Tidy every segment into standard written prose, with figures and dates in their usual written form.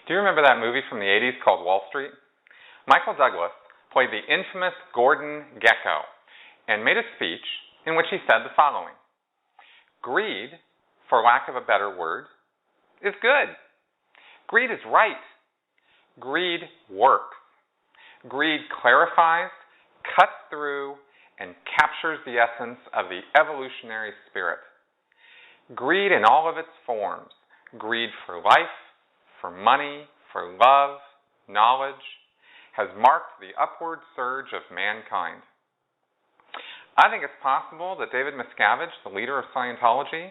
Do you remember that movie from the 80s called Wall Street? Michael Douglas played the infamous Gordon Gekko and made a speech in which he said the following: "Greed, for lack of a better word, is good. Greed is right. Greed works. Greed clarifies, cuts through, and captures the essence of the evolutionary spirit. Greed in all of its forms, greed for life, for money, for love, knowledge, has marked the upward surge of mankind." I think it's possible that David Miscavige, the leader of Scientology,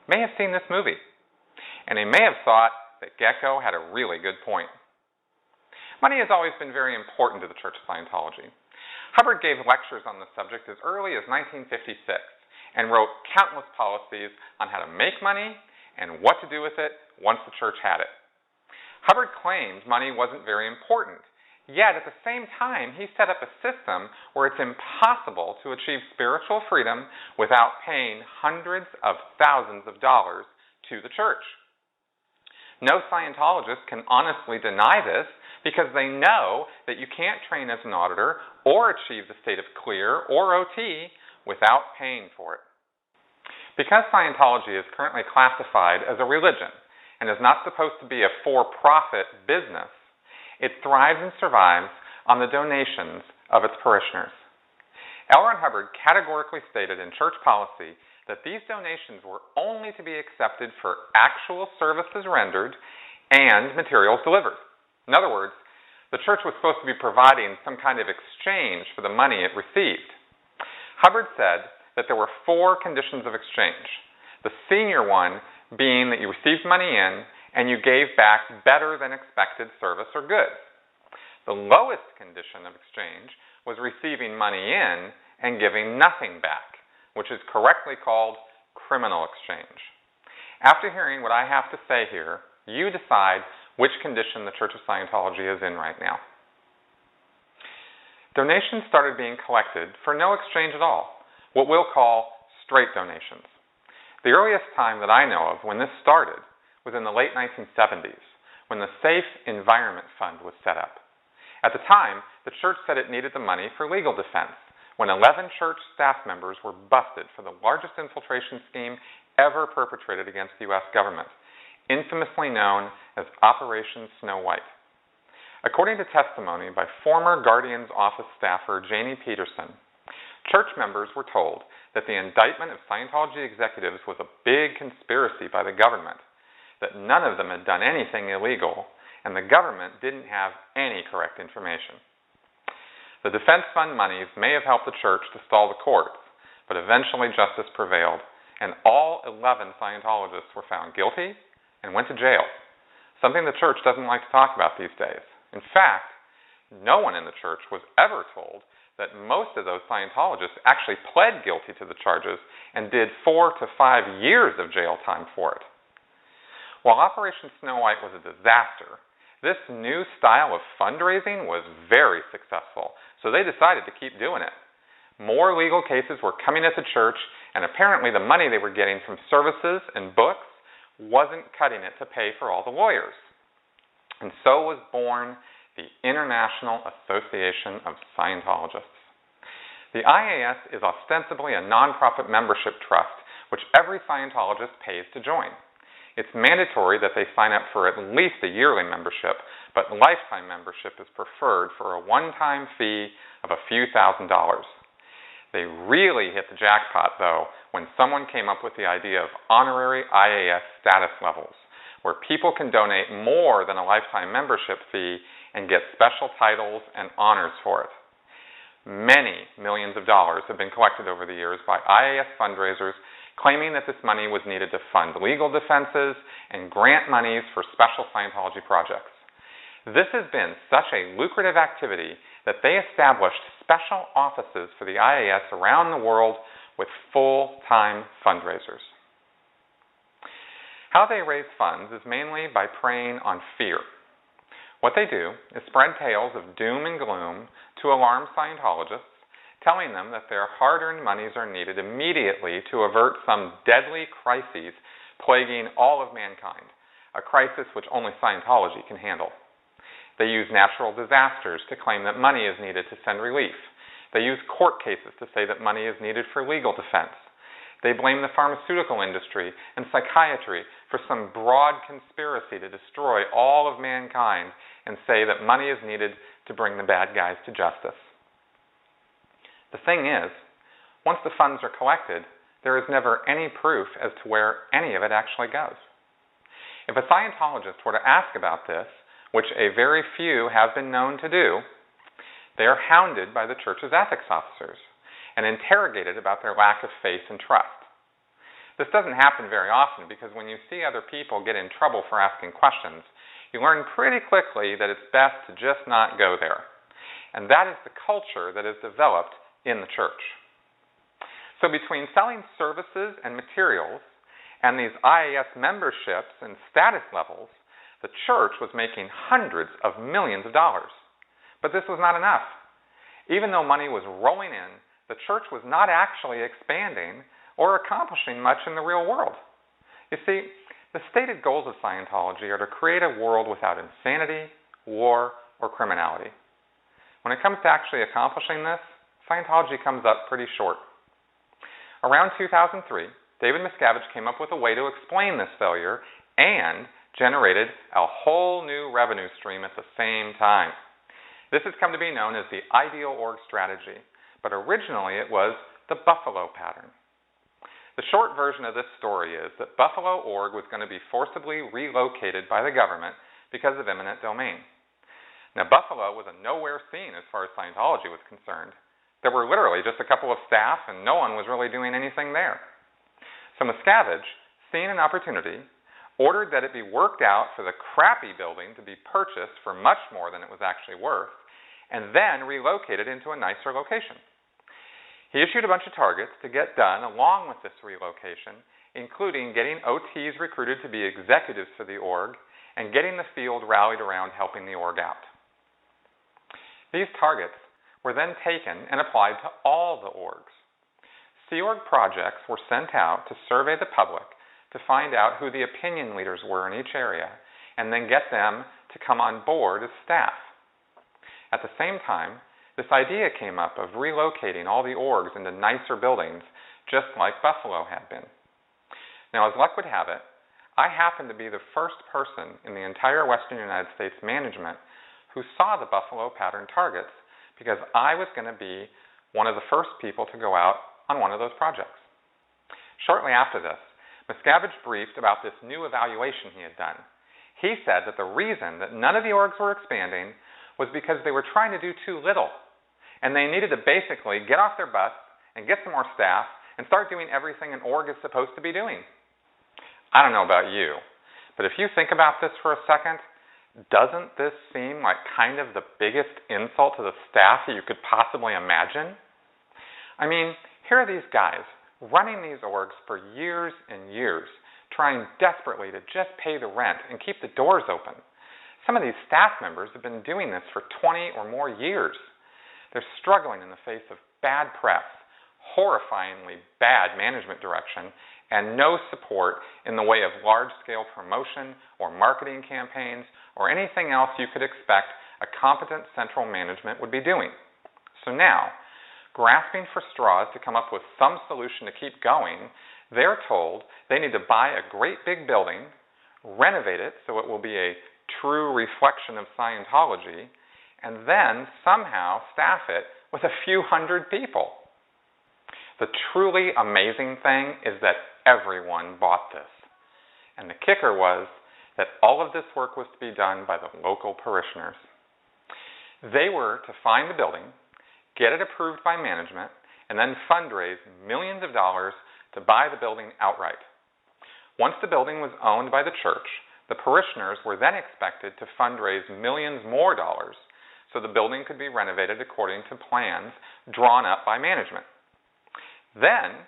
may have seen this movie, and he may have thought that Gekko had a really good point. Money has always been very important to the Church of Scientology. Hubbard gave lectures on the subject as early as 1956 and wrote countless policies on how to make money and what to do with it once the church had it. Hubbard claimed money wasn't very important, yet at the same time he set up a system where it's impossible to achieve spiritual freedom without paying hundreds of thousands of dollars to the church. No Scientologist can honestly deny this because they know that you can't train as an auditor or achieve the state of clear or OT without paying for it. Because Scientology is currently classified as a religion and is not supposed to be a for-profit business, it thrives and survives on the donations of its parishioners. L. Ron Hubbard categorically stated in church policy that these donations were only to be accepted for actual services rendered and materials delivered. In other words, the church was supposed to be providing some kind of exchange for the money it received. Hubbard said that there were 4 conditions of exchange, the senior one being that you received money in and you gave back better than expected service or goods. The lowest condition of exchange was receiving money in and giving nothing back, which is correctly called criminal exchange. After hearing what I have to say here, you decide which condition the Church of Scientology is in right now. Donations started being collected for no exchange at all, what we'll call straight donations. The earliest time that I know of when this started was in the late 1970s, when the Safe Environment Fund was set up. At the time, the church said it needed the money for legal defense, when 11 church staff members were busted for the largest infiltration scheme ever perpetrated against the U.S. government, infamously known as Operation Snow White. According to testimony by former Guardian's office staffer Janie Peterson, church members were told that the indictment of Scientology executives was a big conspiracy by the government, that none of them had done anything illegal, and the government didn't have any correct information. The defense fund monies may have helped the church to stall the courts, but eventually justice prevailed, and all 11 Scientologists were found guilty and went to jail, something the church doesn't like to talk about these days. In fact, no one in the church was ever told that most of those Scientologists actually pled guilty to the charges and did 4 to 5 years of jail time for it. While Operation Snow White was a disaster, this new style of fundraising was very successful, so they decided to keep doing it. More legal cases were coming at the church, and apparently the money they were getting from services and books wasn't cutting it to pay for all the lawyers. And so was born the International Association of Scientologists. The IAS is ostensibly a nonprofit membership trust which every Scientologist pays to join. It's mandatory that they sign up for at least a yearly membership, but lifetime membership is preferred for a one-time fee of a few $1,000s. They really hit the jackpot, though, when someone came up with the idea of honorary IAS status levels, where people can donate more than a lifetime membership fee and get special titles and honors for it. Many millions of dollars have been collected over the years by IAS fundraisers claiming that this money was needed to fund legal defenses and grant monies for special Scientology projects. This has been such a lucrative activity that they established special offices for the IAS around the world with full-time fundraisers. How they raise funds is mainly by preying on fear. What they do is spread tales of doom and gloom to alarm Scientologists, telling them that their hard-earned monies are needed immediately to avert some deadly crises plaguing all of mankind, a crisis which only Scientology can handle. They use natural disasters to claim that money is needed to send relief. They use court cases to say that money is needed for legal defense. They blame the pharmaceutical industry and psychiatry for some broad conspiracy to destroy all of mankind and say that money is needed to bring the bad guys to justice. The thing is, once the funds are collected, there is never any proof as to where any of it actually goes. If a Scientologist were to ask about this, which a very few have been known to do, they are hounded by the church's ethics officers and interrogated about their lack of faith and trust. This doesn't happen very often because when you see other people get in trouble for asking questions, you learn pretty quickly that it's best to just not go there. And that is the culture that is developed in the church. So between selling services and materials and these IAS memberships and status levels, the church was making hundreds of millions of dollars. But this was not enough. Even though money was rolling in, the church was not actually expanding or accomplishing much in the real world. You see, the stated goals of Scientology are to create a world without insanity, war, or criminality. When it comes to actually accomplishing this, Scientology comes up pretty short. Around 2003, David Miscavige came up with a way to explain this failure and generated a whole new revenue stream at the same time. This has come to be known as the ideal org strategy, but originally it was the Buffalo pattern. The short version of this story is that Buffalo Org was going to be forcibly relocated by the government because of eminent domain. Now, Buffalo was a nowhere scene as far as Scientology was concerned. There were literally just a couple of staff, and no one was really doing anything there. So Miscavige, seeing an opportunity, ordered that it be worked out for the crappy building to be purchased for much more than it was actually worth, and then relocated into a nicer location. He issued a bunch of targets to get done along with this relocation, including getting OTs recruited to be executives for the org and getting the field rallied around helping the org out. These targets were then taken and applied to all the orgs. Sea Org projects were sent out to survey the public to find out who the opinion leaders were in each area and then get them to come on board as staff. At the same time, this idea came up of relocating all the orgs into nicer buildings, just like Buffalo had been. Now, as luck would have it, I happened to be the first person in the entire Western United States management who saw the Buffalo pattern targets because I was going to be one of the first people to go out on one of those projects. Shortly after this, Miscavige briefed about this new evaluation he had done. He said that the reason that none of the orgs were expanding was because they were trying to do too little, and they needed to basically get off their butts and get some more staff and start doing everything an org is supposed to be doing. I don't know about you, but if you think about this for a second, doesn't this seem like kind of the biggest insult to the staff that you could possibly imagine? I mean, here are these guys running these orgs for years and years, trying desperately to just pay the rent and keep the doors open. Some of these staff members have been doing this for 20 or more years. They're struggling in the face of bad press, horrifyingly bad management direction, and no support in the way of large-scale promotion or marketing campaigns or anything else you could expect a competent central management would be doing. So now, grasping for straws to come up with some solution to keep going, they're told they need to buy a great big building, renovate it so it will be a true reflection of Scientology, and then somehow staff it with a few hundred people. The truly amazing thing is that everyone bought this. And the kicker was that all of this work was to be done by the local parishioners. They were to find the building, get it approved by management, and then fundraise millions of dollars to buy the building outright. Once the building was owned by the church, the parishioners were then expected to fundraise millions more dollars so the building could be renovated according to plans drawn up by management. Then,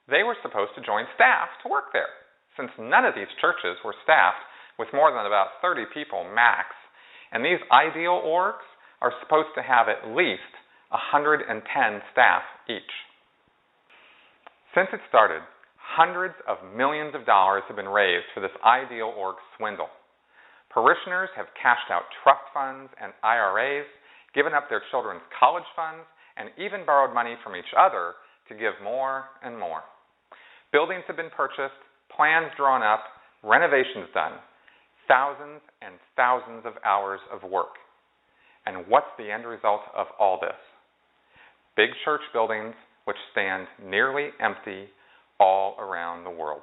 they were supposed to join staff to work there, since none of these churches were staffed with more than about 30 people max, and these ideal orgs are supposed to have at least 110 staff each. Since it started, Hundreds of millions of dollars have been raised for this ideal org swindle. Parishioners have cashed out trust funds and IRAs, given up their children's college funds, and even borrowed money from each other to give more and more. Buildings have been purchased, plans drawn up, renovations done, thousands and thousands of hours of work. And what's the end result of all this? Big church buildings which stand nearly empty all around the world.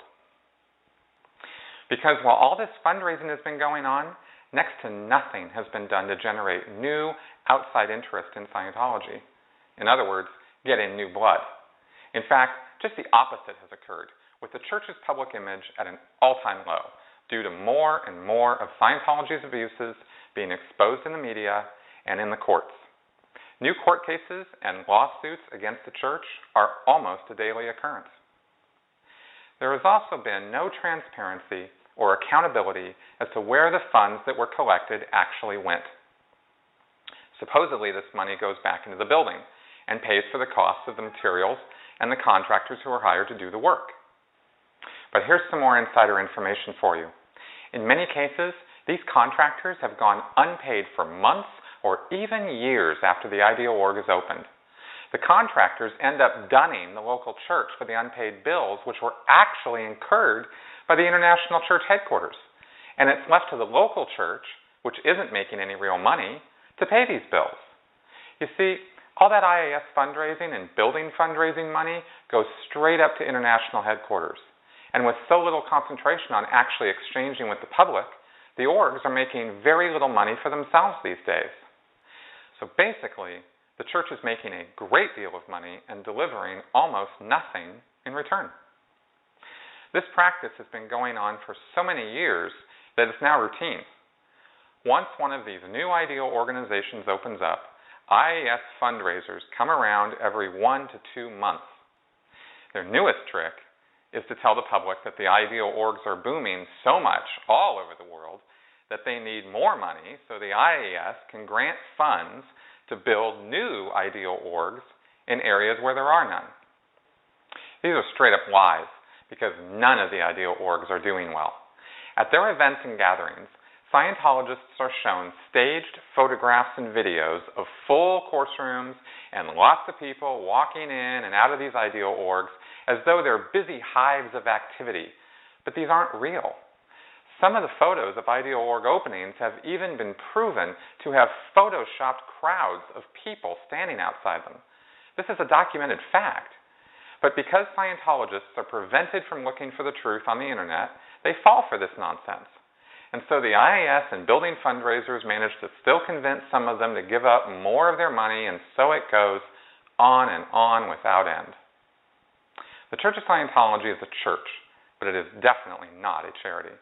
Because while all this fundraising has been going on, next to nothing has been done to generate new outside interest in Scientology. In other words, get in new blood. In fact, just the opposite has occurred, with the church's public image at an all-time low due to more and more of Scientology's abuses being exposed in the media and in the courts. New court cases and lawsuits against the church are almost a daily occurrence. There has also been no transparency or accountability as to where the funds that were collected actually went. Supposedly, this money goes back into the building and pays for the costs of the materials and the contractors who are hired to do the work. But here's some more insider information for you. In many cases, these contractors have gone unpaid for months or even years after the ideal org is opened. The contractors end up dunning the local church for the unpaid bills, which were actually incurred by the international church headquarters. And it's left to the local church, which isn't making any real money, to pay these bills. You see, all that IAS fundraising and building fundraising money goes straight up to international headquarters. And with so little concentration on actually exchanging with the public, the orgs are making very little money for themselves these days. So basically, the church is making a great deal of money and delivering almost nothing in return. This practice has been going on for so many years that it's now routine. Once one of these new ideal organizations opens up, IAS fundraisers come around every 1 to 2 months. Their newest trick is to tell the public that the ideal orgs are booming so much all over the world that they need more money so the IAS can grant funds to build new ideal orgs in areas where there are none. These are straight up lies because none of the ideal orgs are doing well. At their events and gatherings, Scientologists are shown staged photographs and videos of full course rooms and lots of people walking in and out of these ideal orgs as though they're busy hives of activity. But these aren't real. Some of the photos of ideal org openings have even been proven to have photoshopped crowds of people standing outside them. This is a documented fact. But because Scientologists are prevented from looking for the truth on the internet, they fall for this nonsense. And so the IAS and building fundraisers manage to still convince some of them to give up more of their money, and so it goes on and on without end. The Church of Scientology is a church, but it is definitely not a charity.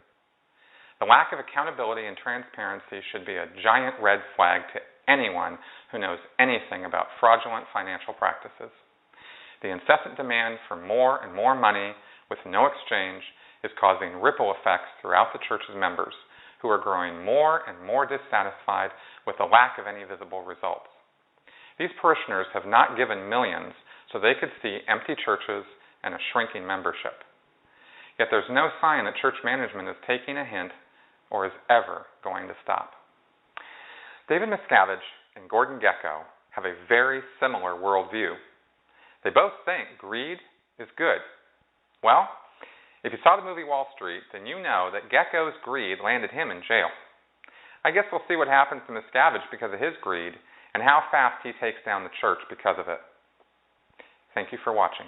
The lack of accountability and transparency should be a giant red flag to anyone who knows anything about fraudulent financial practices. The incessant demand for more and more money with no exchange is causing ripple effects throughout the church's members, who are growing more and more dissatisfied with the lack of any visible results. These parishioners have not given millions so they could see empty churches and a shrinking membership. Yet there's no sign that church management is taking a hint or is ever going to stop. David Miscavige and Gordon Gekko have a very similar worldview. They both think greed is good. Well, if you saw the movie Wall Street, then you know that Gekko's greed landed him in jail. I guess we'll see what happens to Miscavige because of his greed and how fast he takes down the church because of it. Thank you for watching.